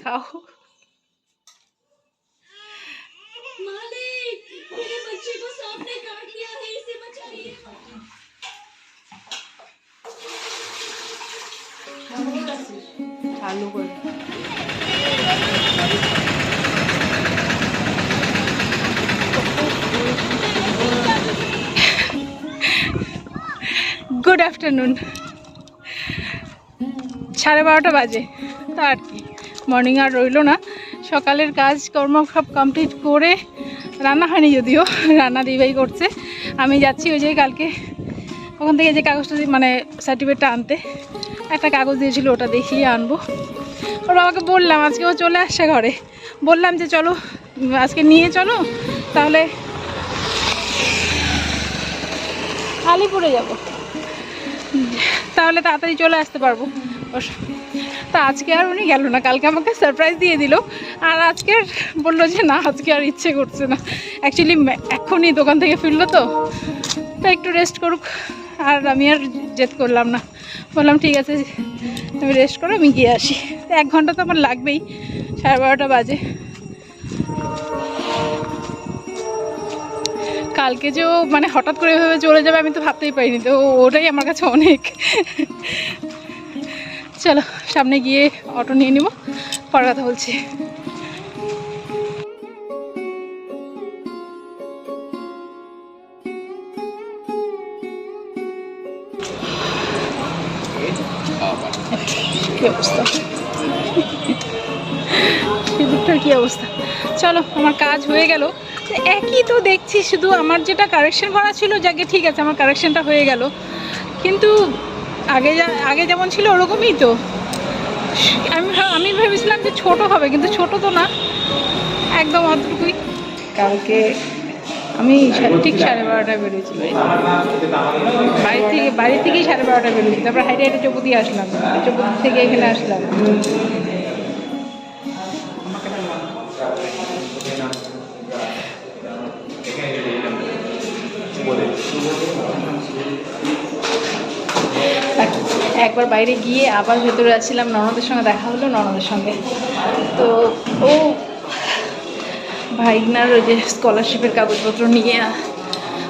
खाओ। मालिक, मेरे बच्चे को सांप ने काट लिया है, इसे बचाइए। चालू कर। Good afternoon. 12:30 বাজে, তা আর কি মর্নিং আর রইল না। সকালের কাজ কর্ম সব কমপ্লিট করে, রান্না হয়নি যদিও, রান্না দিবাই করছে। আমি যাচ্ছি ওই যে কালকে ওখান থেকে যে কাগজটা মানে সার্টিফিকেটটা আনতে, একটা কাগজ দিয়েছিল ওটা দেখিয়ে আনবো। ওর বাবাকে বললাম, আজকে ও চলে আসছে ঘরে, বললাম যে চলো আজকে নিয়ে চলো, তাহলে আলিপুরে যাব, তাহলে তাড়াতাড়ি চলে আসতে পারবো। তা আজকে আর উনি গেল না, কালকে আমাকে সারপ্রাইজ দিয়ে দিল, আর আজকে বললো যে না আজকে আর ইচ্ছে করছে না। অ্যাকচুয়ালি এখনই দোকান থেকে ফিরলো তো একটু রেস্ট করুক, আর আমি আর জেদ করলাম না, বললাম ঠিক আছে তুমি রেস্ট করো, আমি গিয়ে আসি। 1 ঘন্টা তো আমার লাগবেই, 12:30 বাজে। কালকে যে মানে হঠাৎ করে এভাবে চলে যাবে আমি তো ভাবতেই পারিনি, তো ওটাই আমার কাছে অনেক। চলো সামনে গিয়ে অটো নিয়ে নিব, পরে কথা বলছি। কি অবস্থা, সিঁদুরটার কি অবস্থা। চলো আমার কাজ হয়ে গেল। একই তো দেখছি, শুধু আমার যেটা কারেকশন করা ছিল, যাকে ঠিক আছে আমার কারেকশনটা হয়ে গেল, কিন্তু আগে যেমন ছিল ওরকমই তো। আমি ভেবেছিলাম যে ছোট হবে, কিন্তু ছোট তো না, একদম অতটুকুই। কালকে আমি ঠিক 12:30টায় বেরিয়েছি বাড়ি থেকেই 12:30টায় বেরিয়েছি। তারপর হাইটে হাইটে চৌপতি আসলাম, চৌপতি থেকে এখানে আসলাম। একবার বাইরে গিয়ে আবার ভেতরে আসছিলাম, ননদের সঙ্গে দেখা হলো, ননদের সঙ্গে তো ও ভাইগনার ওই যে স্কলারশিপের কাগজপত্র নিয়ে,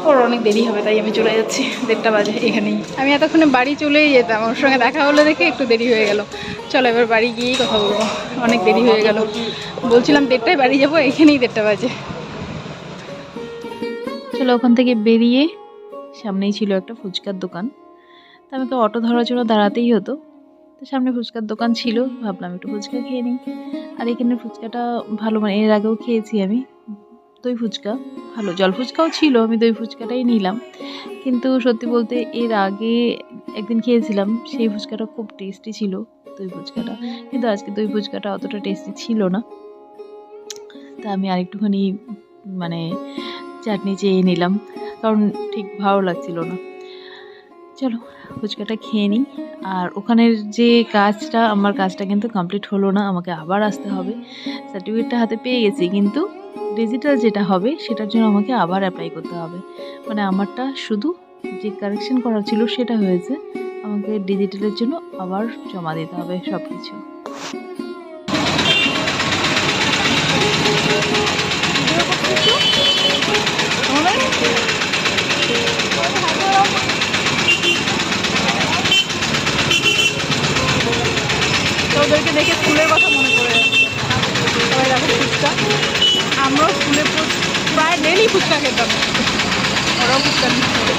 ওর অনেক দেরি হবে, তাই আমি চলে যাচ্ছি। 1:30 বাজে এখানেই। আমি এতক্ষণে বাড়ি চলেই যেতাম, ওর সঙ্গে দেখা হলো দেখে একটু দেরি হয়ে গেল। চলো এবার বাড়ি গিয়েই কথা বলবো, অনেক দেরি হয়ে গেল। বলছিলাম 1:30টায় বাড়ি যাবো, এখানেই 1:30 বাজে। চলো ওখান থেকে বেরিয়ে সামনেই ছিল একটা ফুচকার দোকান, তো আমাকে অটো ধরার জন্য দাঁড়াতেই হতো। তো সামনে ফুচকার দোকান ছিল, ভাবলাম একটু ফুচকা খেয়ে নিই। আর এখানে ফুচকাটা ভালো, মানে এর আগেও খেয়েছি আমি দই ফুচকা, ভালো। জল ফুচকাও ছিল, আমি দই ফুচকাটাই নিলাম। কিন্তু সত্যি বলতে এর আগে একদিন খেয়েছিলাম, সেই ফুচকাটা খুব টেস্টি ছিল দই ফুচকাটা, কিন্তু আজকে দই ফুচকাটা অতটা টেস্টি ছিল না। তা আমি আরেকটুখানি মানে চাটনি চেয়ে নিলাম, কারণ ঠিক ভালো লাগছিল না। চলো ফুচকাটা খেয়ে নিই। আর ওখানের যে কাজটা, আমার কাজটা কিন্তু কমপ্লিট হলো না, আমাকে আবার আসতে হবে। সার্টিফিকেটটা হাতে পেয়ে গেছি, কিন্তু ডিজিটাল যেটা হবে সেটার জন্য আমাকে আবার অ্যাপ্লাই করতে হবে। মানে আমারটা শুধু যে কারেকশন করা ছিল সেটা হয়েছে, আমাকে ডিজিটালের জন্য আবার জমা দিতে হবে সব কিছু। ওদেরকে দেখে স্কুলের কথা মনে পড়ে যাচ্ছে। সবাই দেখো ফুচকা, আমরাও স্কুলে প্রায় ডেলি ফুচকা খেতাম, ওরাও ফুচকা নিচ্ছে।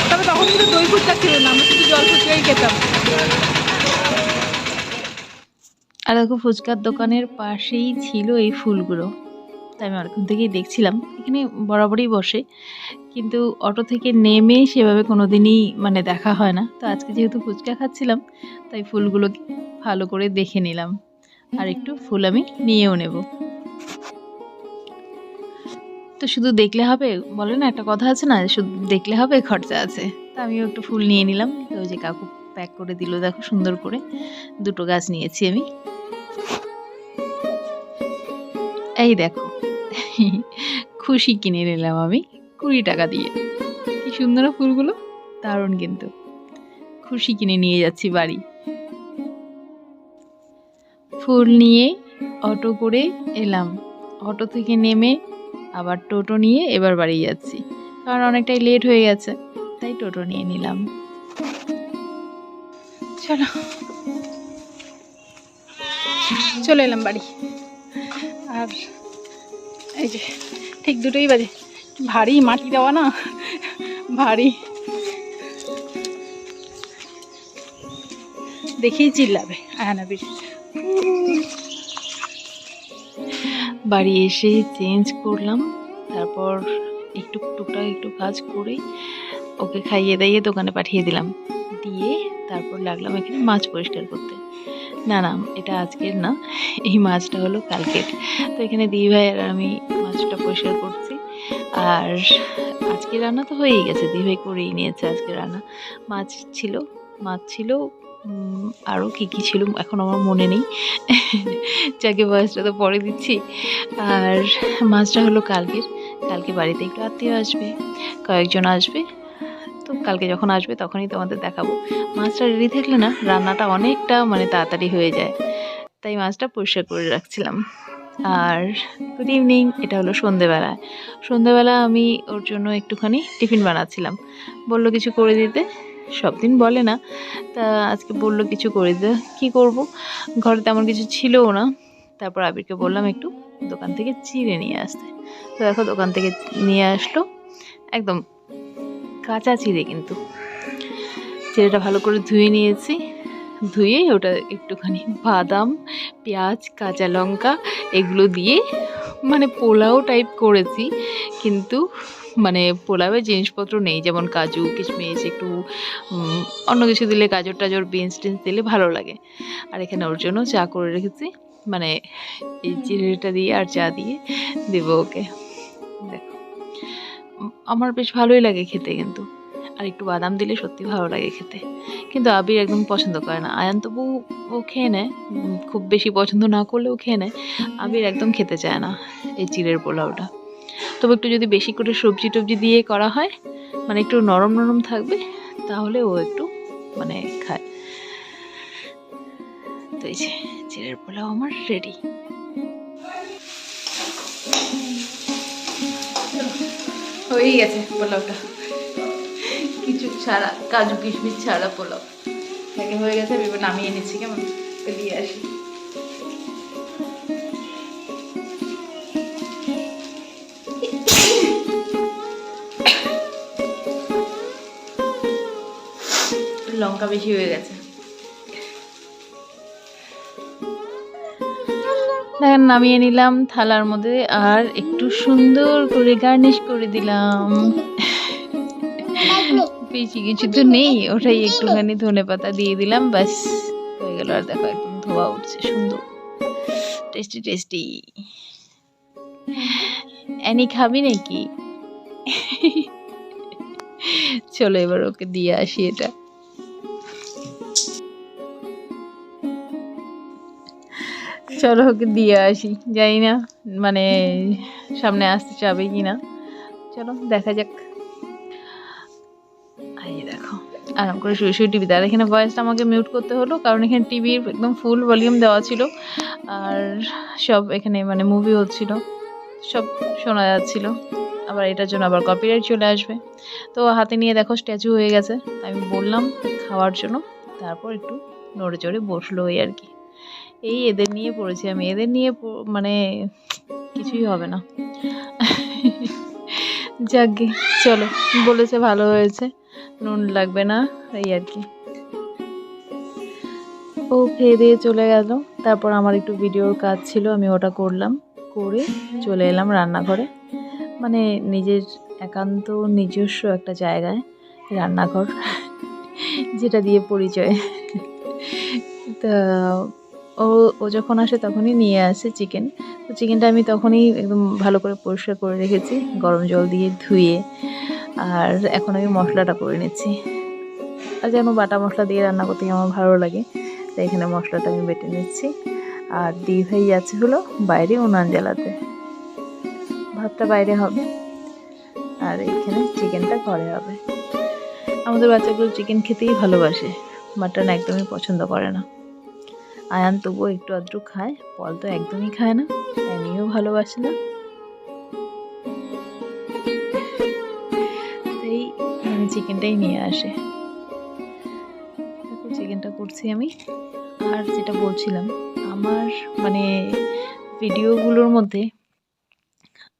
তবে তখন কিন্তু দই ফুচকা ছিল না, আমরা শুধু জল ফুচকাই খেতাম। আর দেখো ফুচকার দোকানের পাশেই ছিল এই ফুলগুলো, তাই আমি অনেকক্ষণ থেকেই দেখছিলাম। এখানে বরাবরই বসে, কিন্তু অটো থেকে নেমে সেভাবে কোনো দিনই মানে দেখা হয় না। তো আজকে যেহেতু ফুচকা খাচ্ছিলাম, তাই ফুলগুলোকে ভালো করে দেখে নিলাম, আর একটু ফুল আমি নিয়েও নেব। তো শুধু দেখলে হবে, বলে না একটা কথা আছে না, শুধু দেখলে হবে খরচা আছে। তা আমিও একটু ফুল নিয়ে নিলাম। তো ওই যে কাকু প্যাক করে দিল, দেখো সুন্দর করে 2টো গাছ নিয়েছি আমি। এই দেখো খুশি কিনে নিলাম আমি 20 টাকা দিয়ে। কি সুন্দর ফুলগুলো, দারুণ কিন্তু। খুশি কিনে নিয়ে যাচ্ছি বাড়ি। ফুল নিয়ে অটো করে এলাম, অটো থেকে নেমে আবার টোটো নিয়ে এবার বাড়ি যাচ্ছি, কারণ অনেকটাই লেট হয়ে গেছে, তাই টোটো নিয়ে নিলাম। চলো চলে এলাম বাড়ি। আর এই যে ঠিক 2টোই বাজে, ভারী মাটি দেওয়া না, ভারী, দেখেই চিল্লাবে আয়ানাবির। বাড়ি এসে চেঞ্জ করলাম, তারপর একটু টুকটাক একটু কাজ করে ওকে খাইয়ে দাইয়ে দোকানে পাঠিয়ে দিলাম, দিয়ে তারপর লাগলাম এখানে মাছ পরিষ্কার করতে। না না, এটা আজকের না, এই মাছটা হলো কালকের। তো এখানে দিদিভাই আর আমি মাছটা পরিষ্কার করছি। আর আজকে রান্না তো হয়েই গেছে, দিদিভাই করেই নিয়েছে আজকে রান্না। মাছ ছিল, আরও কী কী ছিল এখন আমার মনে নেই, যাকে বয়সটা তো পরে দিচ্ছি। আর মাছটা হলো কালকে বাড়িতে একটু আত্মীয় আসবে, কয়েকজন আসবে, তো কালকে যখন আসবে তখনই তোমাদের দেখাবো। মাছটা রেডি থাকলে না রান্নাটা অনেকটা মানে তাড়াতাড়ি হয়ে যায়, তাই মাছটা পরিষ্কার করে রাখছিলাম। আর গুড ইভিনিং, এটা হলো সন্ধেবেলা আমি ওর জন্য একটুখানি টিফিন বানাচ্ছিলাম। বললো কিছু করে দিতে, সব দিন বলে না, তা আজকে বললো কিছু করে দিতে। কী করব, ঘরে তেমন কিছু ছিলও না। তারপর আবিরকে বললাম একটু দোকান থেকে চিড়ে নিয়ে আসতে, তো দেখো দোকান থেকে নিয়ে আসলো একদম কাঁচা চিড়ে, কিন্তু চিড়েটা ভালো করে ধুয়ে নিয়েছি, ধুয়ে ওটা একটুখানি বাদাম, পেঁয়াজ, কাঁচা লঙ্কা এগুলো দিয়ে মানে পোলাও টাইপ করেছি, কিন্তু মানে পোলাওয়ের জিনিসপত্র নেই, যেমন কাজু কিশমিশ, একটু অন্য কিছু দিলে গাজর টাজর বিনস টিনস দিলে ভালো লাগে। আর এখানে ওর জন্য চা করে রেখেছি, মানে এই চিড়েটা দিয়ে আর চা দিয়ে দেবো ওকে। দেখো আমার বেশ ভালোই লাগে খেতে, কিন্তু আর একটু বাদাম দিলে সত্যি ভালো লাগে খেতে, কিন্তু আবির একদম পছন্দ করে না। আয়ান তবু ও খেয়ে নেয়, খুব বেশি পছন্দ না করলেও খেয়ে নেয়। আবির একদম খেতে চায় না এই চিড়ের পোলাওটা। তবে একটু যদি বেশি করে সবজি টবজি দিয়ে করা হয়, মানে একটু নরম নরম থাকবে, তাহলে ও একটু মানে খায়। তো এই যে চিড়ের পোলাও আমার রেডি। হয়েই গেছে পোলাওটা, কিছু ছাড়া, কাজু কিশমিশ ছাড়া পোলাও থেকে হয়ে গেছে। এবার নামিয়ে নিচ্ছি, কেমন দিয়ে আসি। লঙ্কা বেশি হয়ে গেছে, দেখেন নামিয়ে নিলাম থালার মধ্যে, আর একটু সুন্দর করে গার্নিশ করে দিলাম। বেশি কিছু তো নেই, ওটাই একটুখানি ধনেপাতা দিয়ে দিলাম, ব্যাস হয়ে গেল। আর দেখো একদম ধোয়া উঠছে, সুন্দর টেস্টি টেস্টি। অ্যানি খাবি নাকি? চলো এবার ওকে দিয়ে আসি এটা। চলো ওকে দিয়ে আসি, জানি না মানে সামনে আসতে চাবে কি না, চলো দেখা যাক। এই দেখো আরাম করে শুয়ে শুয়ে টিভি, আর এখানে ভয়েসটা আমাকে মিউট করতে হলো, কারণ এখানে টিভির একদম ফুল ভলিউম দেওয়া ছিল, আর সব এখানে মানে মুভি হচ্ছিল, সব শোনা যাচ্ছিল। আবার এটার জন্য আবার কপিরাইট চলে আসবে। তো হাতে নিয়ে দেখো স্ট্যাচু হয়ে গেছে, আমি বললাম খাওয়ার জন্য, তারপর একটু নড়ে চড়ে বসলো, এই আর কি। এই এদের নিয়ে পড়েছি আমি, এদের নিয়ে মানে কিছুই হবে না। যাকগে, চলো, বলেছে ভালো হয়েছে, নুন লাগবে না, এই আর কি। ও খেয়ে দিয়ে চলে গেল, তারপর আমার একটু ভিডিওর কাজ ছিল, আমি ওটা করলাম, করে চলে এলাম রান্নাঘরে, মানে নিজের একান্ত নিজস্ব একটা জায়গায় রান্নাঘর, যেটা দিয়ে পরিচয়। তা ও যখন আসে তখনই নিয়ে আসে চিকেন, তো চিকেনটা আমি তখনই একদম ভালো করে পরিষ্কার করে রেখেছি, গরম জল দিয়ে ধুয়ে। আর এখন আমি মশলাটা করে নিচ্ছি, আর যেন বাটা মশলা দিয়ে রান্না করতে আমার ভালো লাগে, তাই এখানে মশলাটা আমি বেটে নিচ্ছি। আর দিদিভাই যাচ্ছে হলো বাইরে উনান জ্বালাতে, ভাতটা বাইরে হবে আর এখানে চিকেনটা ঘরে হবে। আমাদের বাচ্চাগুলো চিকেন খেতেই ভালোবাসে, মাটন একদমই পছন্দ করে না। আয়ান তবুও একটু আধটু খায়, পল তো একদমই খায় না, অ্যানিও ভালোবাসে না। তাই মানে চিকেনটাই নিয়ে আসে। দেখো চিকেনটা করছি আমি। আর যেটা বলছিলাম, আমার মানে ভিডিওগুলোর মধ্যে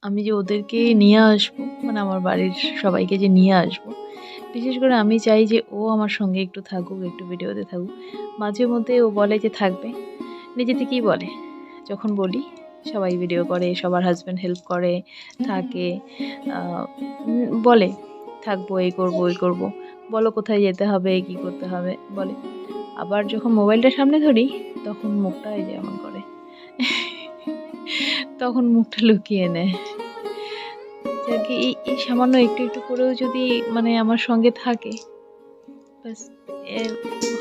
আমি যে ওদেরকে নিয়ে আসবো, মানে আমার বাড়ির সবাইকে যে নিয়ে আসবো, বিশেষ করে আমি চাই যে ও আমার সঙ্গে একটু থাকুক, একটু ভিডিওতে থাকুক। মাঝে মধ্যে ও বলে যে থাকবে, নিজে থেকেই বলে। যখন বলি সবাই ভিডিও করে, সবার হাজব্যান্ড হেল্প করে, থাকে, বলে থাকবো, এই করবো ওই করবো, বলো কোথায় যেতে হবে, কি করতে হবে বলে। আবার যখন মোবাইলটা সামনে ধরি তখন মুখটা এই যে এমন করে, তখন মুখটা লুকিয়ে নেয়। যাকে এই সামান্য একটু একটু করেও যদি মানে আমার সঙ্গে থাকে, ব্যাস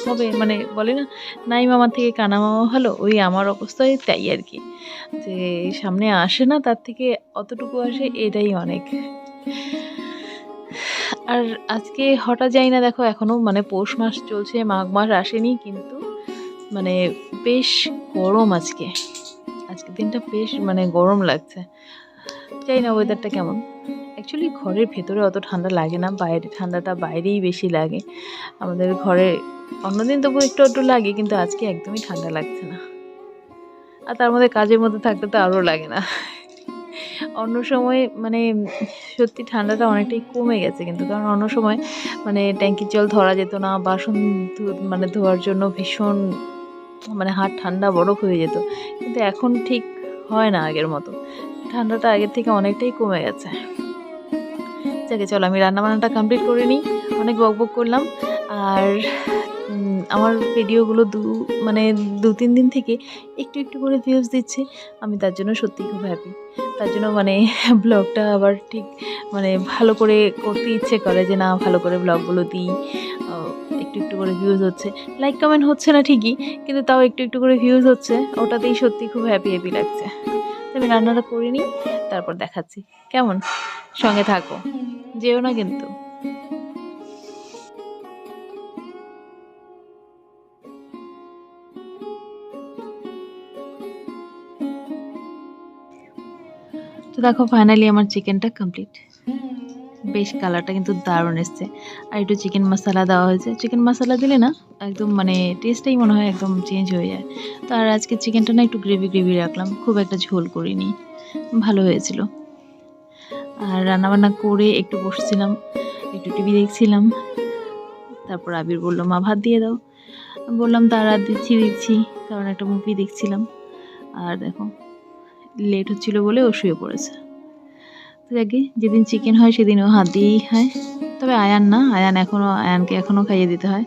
হবে। মানে বলে না, নাই মামার থেকে কানা মামা ভালো, ওই আমার অবস্থায় তাই আর কি। যে সামনে আসে না, তার থেকে অতটুকু আসে, এটাই অনেক। আর আজকে হঠাৎ যাই না, দেখো এখনো মানে পৌষ মাস চলছে, মাঘ মাস আসেনি, কিন্তু মানে বেশ গরম আজকে দিনটা বেশ মানে গরম লাগছে। জানি না ওয়েদারটা কেমন। অ্যাকচুয়ালি ঘরের ভেতরে অত ঠান্ডা লাগে না, বাইরে ঠান্ডাটা বাইরেই বেশি লাগে আমাদের ঘরে। অন্যদিন তবু একটু একটু লাগে, কিন্তু আজকে একদমই ঠান্ডা লাগছে না। আর তার মধ্যে কাজের মধ্যে থাকতে তো আরও লাগে না। অন্য সময় মানে সত্যি ঠান্ডাটা অনেকটাই কমে গেছে, কিন্তু কারণ অন্য সময় মানে ট্যাঙ্কির জল ধরা যেত না, বাসন মানে ধোয়ার জন্য ভীষণ মানে হাত ঠান্ডা বরফ হয়ে যেত, কিন্তু এখন ঠিক হয় না আগের মতো। ঠান্ডাটা আগের থেকে অনেকটাই কমে গেছে। যাকে চলো আমি রান্নাবান্নাটা কমপ্লিট করে নিই, অনেক বকবক করলাম। আর আমার ভিডিওগুলো মানে 2-3 দিন থেকে একটু একটু করে ভিউজ দিচ্ছে, আমি তার জন্য সত্যিই খুব হ্যাপি। তার জন্য মানে ব্লগটা আবার ঠিক মানে ভালো করে করতে ইচ্ছে করে, যে না ভালো করে ব্লগগুলো দিই। একটু একটু করে ভিউজ হচ্ছে, লাইক কমেন্ট হচ্ছে না ঠিকই, কিন্তু তাও একটু একটু করে ভিউজ হচ্ছে, ওটাতেই সত্যি খুব হ্যাপি লাগছে। তো আমি রান্নাটা করে নিই, তারপর দেখাচ্ছি কেমন। সঙ্গে থাকো, যেও না কিন্তু। তো দেখো ফাইনালি আমার চিকেনটা কমপ্লিট। বেশ কালারটা কিন্তু দারুণ এসছে। আর একটু চিকেন মশলা দেওয়া হয়েছে, চিকেন মশলা দিলে না একদম মানে টেস্টটাই মনে হয় একদম চেঞ্জ হয়ে যায়। তো আর আজকে চিকেনটা না একটু গ্রেভি গ্রেভি রাখলাম, খুব একটা ঝোল করিনি, ভালো হয়েছিল। আর রান্নাবান্না করে একটু বসছিলাম, একটু টিভি দেখছিলাম। তারপর আবির বললো মা ভাত দিয়ে দাও, বললাম তারা দিচ্ছি, কারণ একটা মুভি দেখছিলাম। আর দেখো লেট হচ্ছিল বলে ও শুয়ে পড়েছে। তো যাকে যেদিন চিকেন হয় সেদিন ও হাত দিয়েই খায়, তবে আয়ান না, আয়ানকে এখনও খাইয়ে দিতে হয়।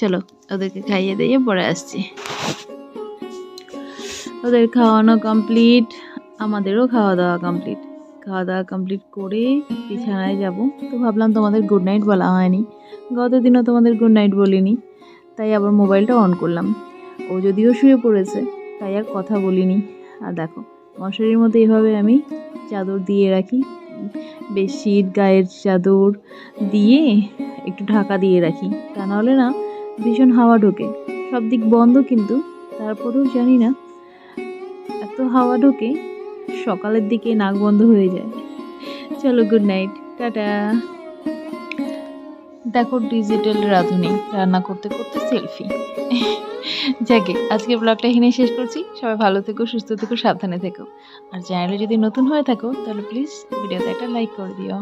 চলো ওদেরকে খাইয়ে দিয়ে পরে আসছি। ওদের খাওয়ানো কমপ্লিট, আমাদেরও খাওয়া দাওয়া কমপ্লিট করে বিছানায় যাব। তো ভাবলাম তোমাদের গুড নাইট বলা হয়নি, গতদিনও তোমাদের গুড নাইট বলিনি, তাই আবার মোবাইলটা অন করলাম। ও যদিও শুয়ে পড়েছে তাই আর কথা বলিনি। আর দেখো মশারির মধ্যে এভাবে আমি চাদর দিয়ে রাখি, বেডশিট গায়ের চাদর দিয়ে একটু ঢাকা দিয়ে রাখি, তা নাহলে না ভীষণ হাওয়া ঢোকে। সব দিক বন্ধ, কিন্তু তারপরেও জানি না এত হাওয়া ঢোকে, সকালের দিকে নাক বন্ধ হয়ে যায়। চলো গুড নাইট, টাটা। দেখো ডিজিটাল রাঁধুনি রান্না করতে করতে সেলফি। যাকে আজকের ব্লগটা এখানে শেষ করছি। সবাই ভালো থেকো, সুস্থ থেকো, সাবধানে থেকো। আর চ্যানেলে যদি নতুন হয়ে থাকো তাহলে প্লিজ ভিডিওতে একটা লাইক করে দিও।